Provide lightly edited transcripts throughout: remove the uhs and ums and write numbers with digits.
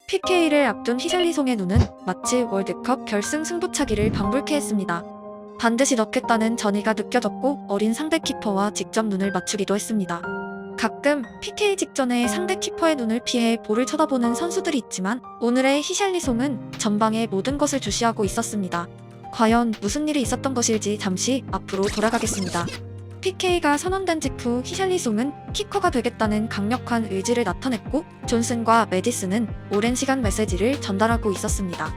PK를 앞둔 히샬리송의 눈은 마치 월드컵 결승 승부차기를 방불케 했습니다. 반드시 넣겠다는 전의가 느껴졌고 어린 상대 키퍼와 직접 눈을 맞추기도 했습니다. 가끔 PK 직전에 상대 키퍼의 눈을 피해 볼을 쳐다보는 선수들이 있지만 오늘의 히샬리송은 전방의 모든 것을 주시하고 있었습니다. 과연 무슨 일이 있었던 것일지 잠시 앞으로 돌아가겠습니다. PK가 선언된 직후 히샬리송은 키커가 되겠다는 강력한 의지를 나타냈고 존슨과 메디슨은 오랜 시간 메시지를 전달하고 있었습니다.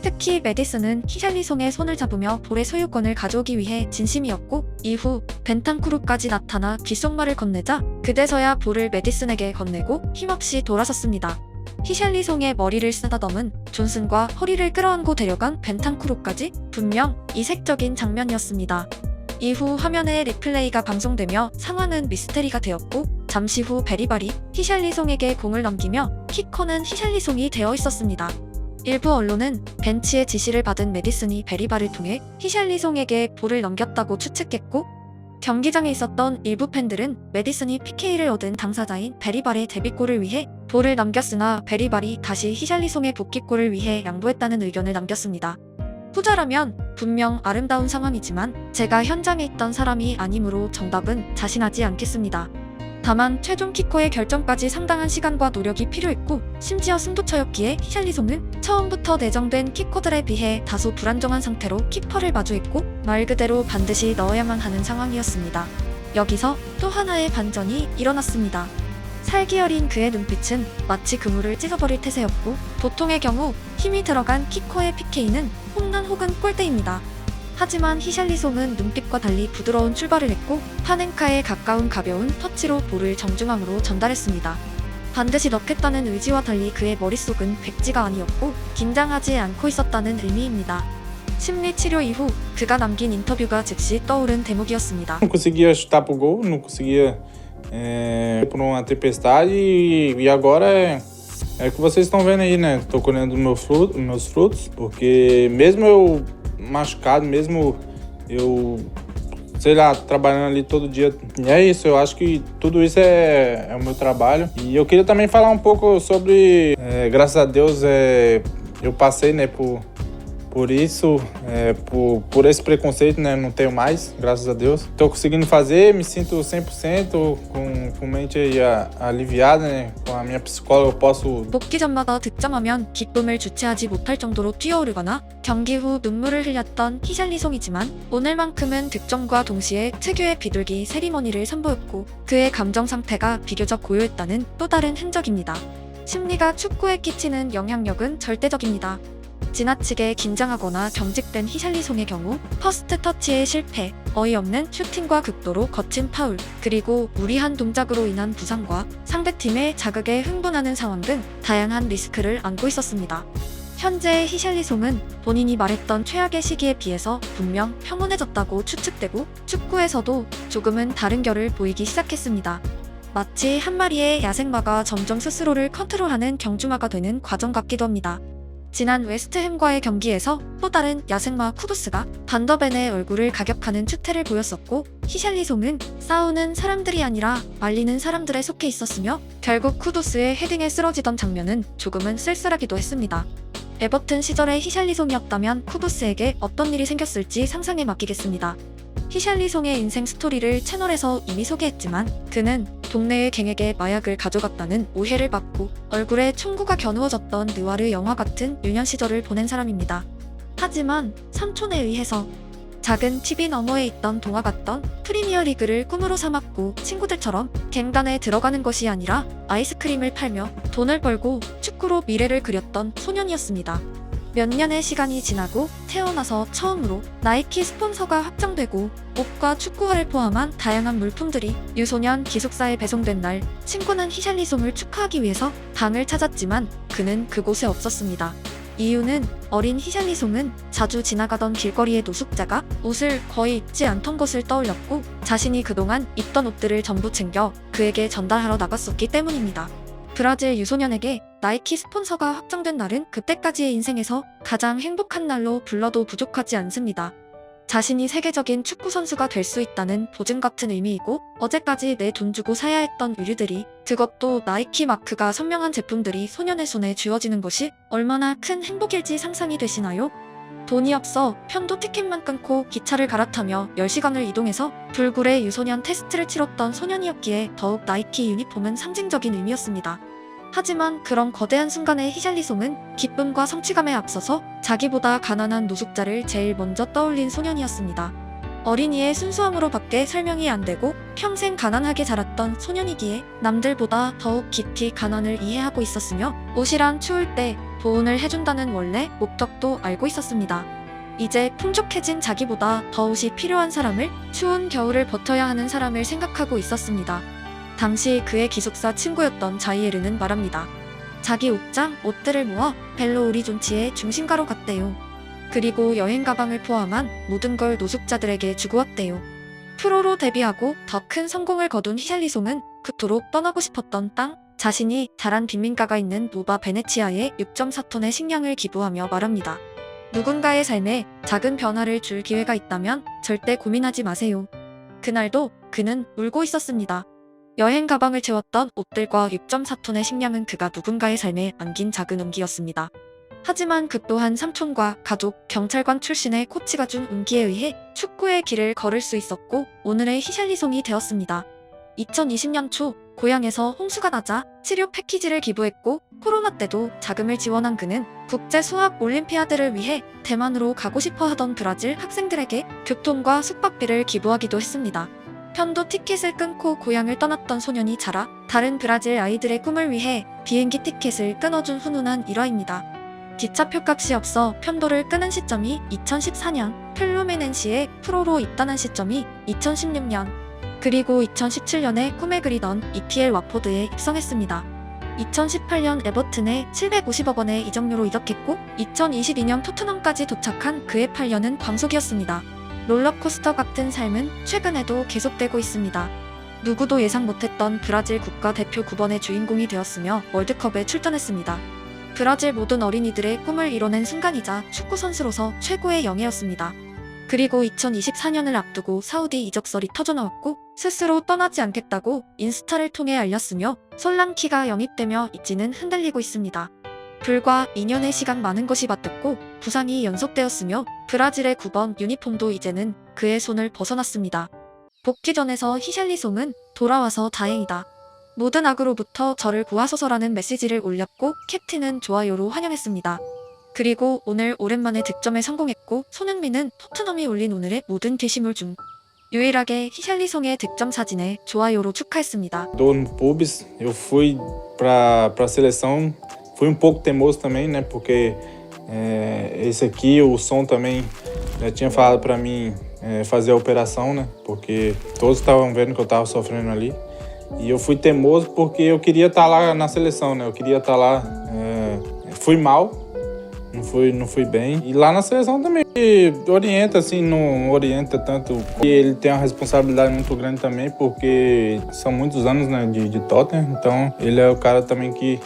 특히 메디슨은 히샬리송의 손을 잡으며 볼의 소유권을 가져오기 위해 진심이었고 이후 벤탄쿠르까지 나타나 귓속말을 건네자 그제서야 볼을 메디슨에게 건네고 힘없이 돌아섰습니다. 히샬리송의 머리를 쓰다듬은 존슨과 허리를 끌어안고 데려간 벤탄쿠르까지 분명 이색적인 장면이었습니다. 이후 화면에 리플레이가 방송되며 상황은 미스테리가 되었고 잠시 후 베리발이 히샬리송에게 공을 넘기며 키커는 히샬리송이 되어 있었습니다. 일부 언론은 벤치의 지시를 받은 메디슨이 베리발을 통해 히샬리송에게 볼을 넘겼다고 추측했고 경기장에 있었던 일부 팬들은 메디슨이 PK를 얻은 당사자인 베리발의 데뷔골을 위해 볼을 넘겼으나 베리발이 다시 히샬리송의 복귀골을 위해 양보했다는 의견을 남겼습니다. 후자라면 분명 아름다운 상황이지만 제가 현장에 있던 사람이 아니므로 정답은 자신하지 않겠습니다. 다만 최종 키커의 결정까지 상당한 시간과 노력이 필요했고 심지어 승부처였기에 히샬리송은 처음부터 내정된 키커들에 비해 다소 불안정한 상태로 키퍼를 마주했고 말 그대로 반드시 넣어야만 하는 상황이었습니다. 여기서 또 하나의 반전이 일어났습니다. 살기 어린 그의 눈빛은 마치 그물을 찢어버릴 태세였고 보통의 경우 힘이 들어간 키커의 PK는 홈런 혹은 골대입니다. 하지만 히샬리송은 눈빛과 달리 부드러운 출발을 했고 파넨카에 가까운 가벼운 터치로 볼을 정중앙으로 전달했습니다. 반드시 넣겠다는 의지와 달리 그의 머릿속은 백지가 아니었고 긴장하지 않고 있었다는 의미입니다. 심리치료 이후 그가 남긴 인터뷰가 즉시 떠오른 대목이었습니다. Não conseguia chutar pro gol, não conseguia por uma tempestade e agora é o que vocês estão vendo aí, né? Tô colhendo meus frutos, porque mesmo eu machucado, mesmo eu, sei lá, trabalhando ali todo dia. E é isso, eu acho que tudo isso é o meu trabalho. E eu queria também falar um pouco sobre, graças a Deus, eu passei, né, por isso, por esse preconceito, né, não tenho mais, graças a Deus. Tô conseguindo fazer, me sinto 100% com mente aliviada, né, com a minha psicóloga eu posso... 복귀전마다 득점하면 기쁨을 주체하지 못할 정도로 뛰어오르거나 경기 후 눈물을 흘렸던 히샬리송이지만 오늘만큼은 득점과 동시에 특유의 비둘기 세리머니를 선보였고 그의 감정 상태가 비교적 고요했다는 또 다른 흔적입니다. 심리가 축구에 끼치는 영향력은 절대적입니다. 지나치게 긴장하거나 경직된 히샬리송의 경우 퍼스트 터치의 실패, 어이없는 슈팅과 극도로 거친 파울, 그리고 무리한 동작으로 인한 부상과 상대팀의 자극에 흥분하는 상황 등 다양한 리스크를 안고 있었습니다. 현재 히샬리송은 본인이 말했던 최악의 시기에 비해서 분명 평온해졌다고 추측되고 축구에서도 조금은 다른 결을 보이기 시작했습니다. 마치 한 마리의 야생마가 점점 스스로를 컨트롤하는 경주마가 되는 과정 같기도 합니다. 지난 웨스트햄과의 경기에서 또 다른 야생마 쿠두스가 반더벤의 얼굴을 가격하는 추태를 보였었고 히샬리송은 싸우는 사람들이 아니라 말리는 사람들에 속해 있었으며 결국 쿠두스의 헤딩에 쓰러지던 장면은 조금은 쓸쓸하기도 했습니다. 에버튼 시절의 히샬리송이었다면 쿠두스에게 어떤 일이 생겼을지 상상에 맡기겠습니다. 히샬리송의 인생 스토리를 채널에서 이미 소개했지만 그는 동네의 갱에게 마약을 가져갔다는 오해를 받고 얼굴에 총구가 겨누어졌던 느와르 영화 같은 유년 시절을 보낸 사람입니다. 하지만 삼촌에 의해서 작은 TV 너머에 있던 동화 같던 프리미어리그를 꿈으로 삼았고 친구들처럼 갱단에 들어가는 것이 아니라 아이스크림을 팔며 돈을 벌고 축구로 미래를 그렸던 소년이었습니다. 몇 년의 시간이 지나고 태어나서 처음으로 나이키 스폰서가 확정되고 옷과 축구화를 포함한 다양한 물품들이 유소년 기숙사에 배송된 날 친구는 히샬리송을 축하하기 위해서 방을 찾았지만 그는 그곳에 없었습니다. 이유는 어린 히샬리송은 자주 지나가던 길거리의 노숙자가 옷을 거의 입지 않던 것을 떠올렸고 자신이 그동안 입던 옷들을 전부 챙겨 그에게 전달하러 나갔었기 때문입니다. 브라질 유소년에게 나이키 스폰서가 확정된 날은 그때까지의 인생에서 가장 행복한 날로 불러도 부족하지 않습니다. 자신이 세계적인 축구 선수가 될 수 있다는 보증 같은 의미이고, 어제까지 내 돈 주고 사야 했던 의류들이, 그것도 나이키 마크가 선명한 제품들이 소년의 손에 쥐어지는 것이 얼마나 큰 행복일지 상상이 되시나요? 돈이 없어 편도 티켓만 끊고 기차를 갈아타며 10시간을 이동해서 불굴의 유소년 테스트를 치렀던 소년이었기에 더욱 나이키 유니폼은 상징적인 의미였습니다. 하지만 그런 거대한 순간의 히샬리송은 기쁨과 성취감에 앞서서 자기보다 가난한 노숙자를 제일 먼저 떠올린 소년이었습니다. 어린이의 순수함으로 밖에 설명이 안 되고 평생 가난하게 자랐던 소년이기에 남들보다 더욱 깊이 가난을 이해하고 있었으며, 옷이란 추울 때 보온을 해준다는 원래 목적도 알고 있었습니다. 이제 풍족해진 자기보다 더 옷이 필요한 사람을, 추운 겨울을 버텨야 하는 사람을 생각하고 있었습니다. 당시 그의 기숙사 친구였던 자이에르는 말합니다. 자기 옷장, 옷들을 모아 벨로 오리존치의 중심가로 갔대요. 그리고 여행 가방을 포함한 모든 걸 노숙자들에게 주고 왔대요. 프로로 데뷔하고 더 큰 성공을 거둔 히샬리송은 그토록 떠나고 싶었던 땅, 자신이 자란 빈민가가 있는 노바 베네치아에 6.4톤의 식량을 기부하며 말합니다. 누군가의 삶에 작은 변화를 줄 기회가 있다면 절대 고민하지 마세요. 그날도 그는 울고 있었습니다. 여행 가방을 채웠던 옷들과 6.4톤의 식량은 그가 누군가의 삶에 안긴 작은 운기였습니다. 하지만 그 또한 삼촌과 가족, 경찰관 출신의 코치가 준 운기에 의해 축구의 길을 걸을 수 있었고 오늘의 히샬리송이 되었습니다. 2020년 초 고향에서 홍수가 나자 치료 패키지를 기부했고, 코로나 때도 자금을 지원한 그는 국제 수학 올림피아드를 위해 대만으로 가고 싶어 하던 브라질 학생들에게 교통과 숙박비를 기부하기도 했습니다. 편도 티켓을 끊고 고향을 떠났던 소년이 자라 다른 브라질 아이들의 꿈을 위해 비행기 티켓을 끊어준 훈훈한 일화입니다. 기차표 값이 없어 편도를 끄는 시점이 2014년, 플루미넨시에 프로로 입단한 시점이 2016년, 그리고 2017년에 꿈에 그리던 EPL 와포드에 입성했습니다. 2018년 에버튼에 750억 원의 이적료로 이적했고 2022년 토트넘까지 도착한 그의 8년은 광속이었습니다. 롤러코스터 같은 삶은 최근에도 계속되고 있습니다. 누구도 예상 못했던 브라질 국가대표 9번의 주인공이 되었으며 월드컵에 출전했습니다. 브라질 모든 어린이들의 꿈을 이뤄낸 순간이자 축구선수로서 최고의 영예였습니다. 그리고 2024년을 앞두고 사우디 이적설이 터져나왔고 스스로 떠나지 않겠다고 인스타를 통해 알렸으며 솔랑키가 영입되며 입지는 흔들리고 있습니다. 불과 2년의 시간 많은 것이 맞닿고 부상이 연속되었으며 브라질의 9번 유니폼도 이제는 그의 손을 벗어났습니다. 복귀전에서 히샬리송은 돌아와서 다행이다. 모든 악으로부터 저를 구하소서라는 메시지를 올렸고 캡틴은 좋아요로 환영했습니다. 그리고 오늘 오랜만에 득점에 성공했고 손흥민은 토트넘이 올린 오늘의 모든 게시물 중 유일하게 히샬리송의 득점 사진에 좋아요로 축하했습니다. No pubs, eu fui para a seleção, fui pouco teimoso também, né? Porque esse aqui, o som também já tinha falado para mim fazer a operação, né? Porque todos estavam vendo que eu estava sofrendo ali. E eu fui teimoso porque eu queria estar lá na seleção, né? Eu queria estar lá. Fui mal. Não fui bem. E lá na seleção também orienta, assim, não orienta tanto. E ele tem uma responsabilidade muito grande também, porque são muitos anos, né, de Tottenham. Então, ele é o cara também que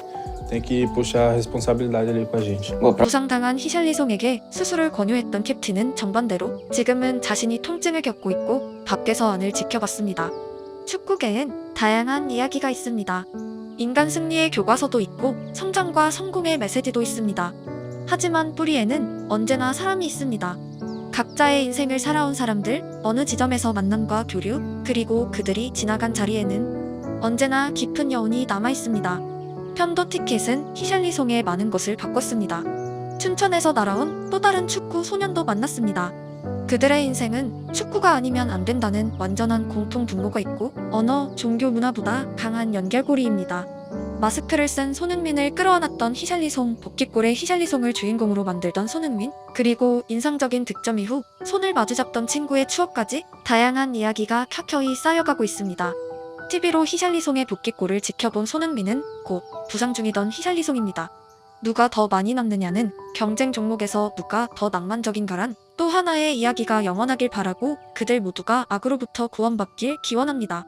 tem que puxar a responsabilidade ali com a gente. 부상당한 히샬리송에게 수술을 권유했던 캡틴은 정반대로 지금은 자신이 통증을 겪고 있고 밖에서 안을 지켜봤습니다. 축구계엔 다양한 이야기가 있습니다. 인간 승리의 교과서도 있고 성장과 성공의 메시지도 있습니다. 하지만 뿌리에는 언제나 사람이 있습니다. 각자의 인생을 살아온 사람들, 어느 지점에서 만남과 교류, 그리고 그들이 지나간 자리에는 언제나 깊은 여운이 남아있습니다. 편도 티켓은 히샬리송의 많은 것을 바꿨습니다. 춘천에서 날아온 또 다른 축구 소년도 만났습니다. 그들의 인생은 축구가 아니면 안 된다는 완전한 공통 분모가 있고 언어, 종교, 문화보다 강한 연결고리입니다. 마스크를 쓴 손흥민을 끌어안았던 히샬리송, 복귀골의 히샬리송을 주인공으로 만들던 손흥민, 그리고 인상적인 득점 이후 손을 마주잡던 친구의 추억까지 다양한 이야기가 켜켜이 쌓여가고 있습니다. TV로 히샬리송의 복귀골을 지켜본 손흥민은 곧 부상 중이던 히샬리송입니다. 누가 더 많이 남느냐는 경쟁 종목에서 누가 더 낭만적인가란 또 하나의 이야기가 영원하길 바라고 그들 모두가 악으로부터 구원받길 기원합니다.